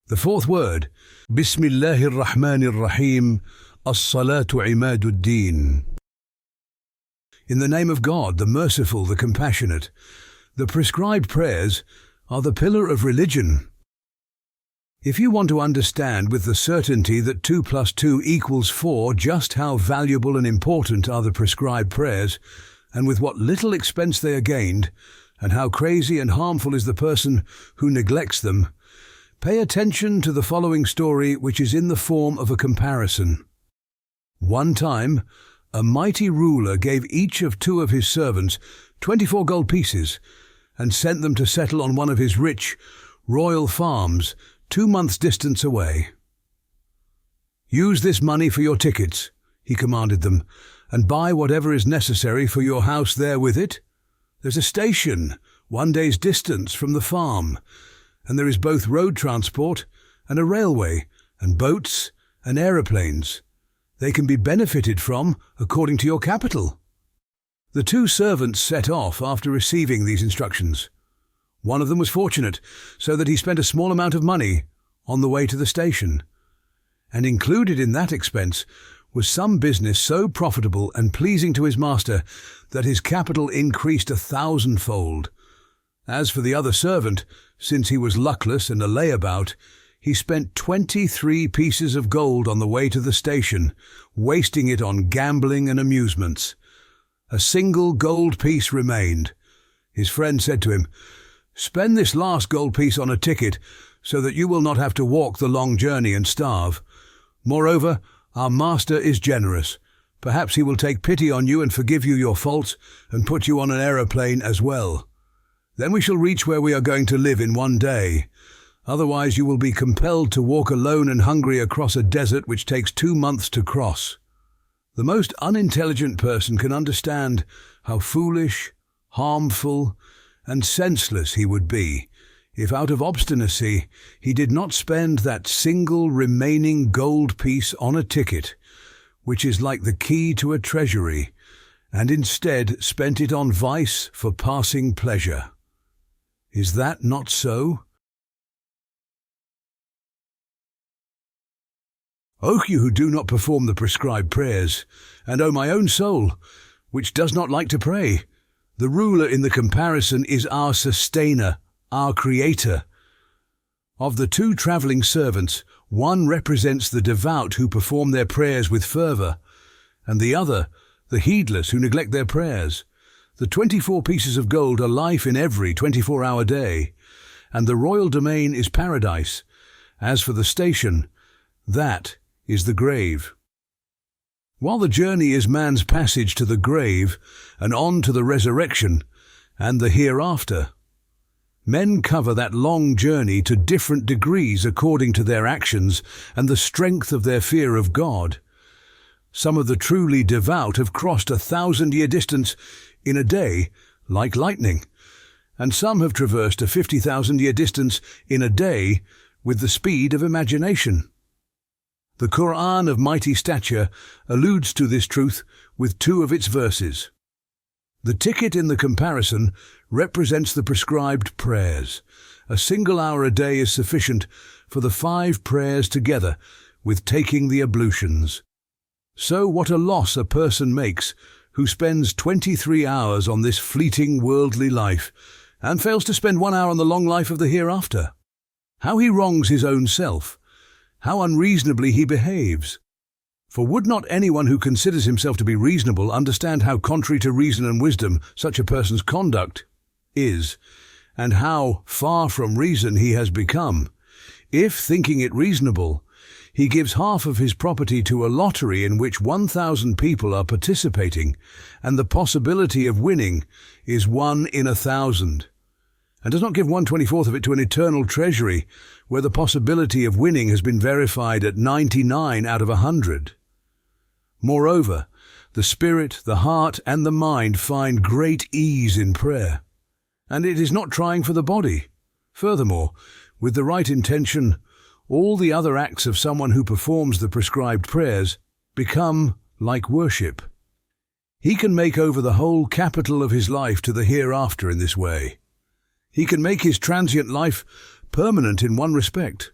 The fourth word, Bismillahir Rahmanir Rahim, As-salatu imaduddin. In the name of God, the merciful, the compassionate, the prescribed prayers are the pillar of religion. If you want to understand with the certainty that 2 + 2 = 4 just how valuable and important are the prescribed prayers, and with what little expense they are gained, and how crazy and harmful is the person who neglects them, pay attention to the following story, which is in the form of a comparison. One time, a mighty ruler gave each of 2 of his servants 24 gold pieces and sent them to settle on one of his rich, royal farms 2 months' distance away. "Use this money for your tickets," he commanded them, "and buy whatever is necessary for your house there with it. There's a station 1 day's distance from the farm, and there is both road transport and a railway, and boats and aeroplanes. They can be benefited from according to your capital." The 2 servants set off after receiving these instructions. One of them was fortunate, so that he spent a small amount of money on the way to the station. And included in that expense was some business so profitable and pleasing to his master that his capital increased 1,000-fold. As for the other servant, since he was luckless and a layabout, he spent 23 pieces of gold on the way to the station, wasting it on gambling and amusements. A single gold piece remained. His friend said to him, "Spend this last gold piece on a ticket so that you will not have to walk the long journey and starve. Moreover, our master is generous. Perhaps he will take pity on you and forgive you your faults and put you on an aeroplane as well. Then we shall reach where we are going to live in 1 day. Otherwise you will be compelled to walk alone and hungry across a desert which takes 2 months to cross." The most unintelligent person can understand how foolish, harmful, and senseless he would be if out of obstinacy he did not spend that single remaining gold piece on a ticket, which is like the key to a treasury, and instead spent it on vice for passing pleasure. Is that not so? O you who do not perform the prescribed prayers, and O my own soul, which does not like to pray, the ruler in the comparison is our sustainer, our creator. Of the 2 travelling servants, one represents the devout who perform their prayers with fervour, and the other, the heedless who neglect their prayers. The 24 pieces of gold are life in every 24-hour day, and the royal domain is paradise. As for the station, that is the grave. While the journey is man's passage to the grave and on to the resurrection and the hereafter, men cover that long journey to different degrees according to their actions and the strength of their fear of God. Some of the truly devout have crossed 1,000-year distance in a day like lightning, and some have traversed a 50,000-year distance in a day with the speed of imagination. The Quran of mighty stature alludes to this truth with 2 of its verses. The ticket in the comparison represents the prescribed prayers. A single hour a day is sufficient for the 5 prayers together with taking the ablutions. So what a loss a person makes who spends 23 hours on this fleeting worldly life and fails to spend 1 hour on the long life of the hereafter. How he wrongs his own self. How unreasonably he behaves. For would not anyone who considers himself to be reasonable understand how contrary to reason and wisdom such a person's conduct is, and how far from reason he has become, if, thinking it reasonable, he gives half of his property to a lottery in which 1,000 people are participating, and the possibility of winning is 1 in 1,000, and does not give 1/24 of it to an eternal treasury, where the possibility of winning has been verified at 99 out of 100. Moreover, the spirit, the heart, and the mind find great ease in prayer, and it is not trying for the body. Furthermore, with the right intention, all the other acts of someone who performs the prescribed prayers become like worship. He can make over the whole capital of his life to the hereafter in this way. He can make his transient life permanent in one respect.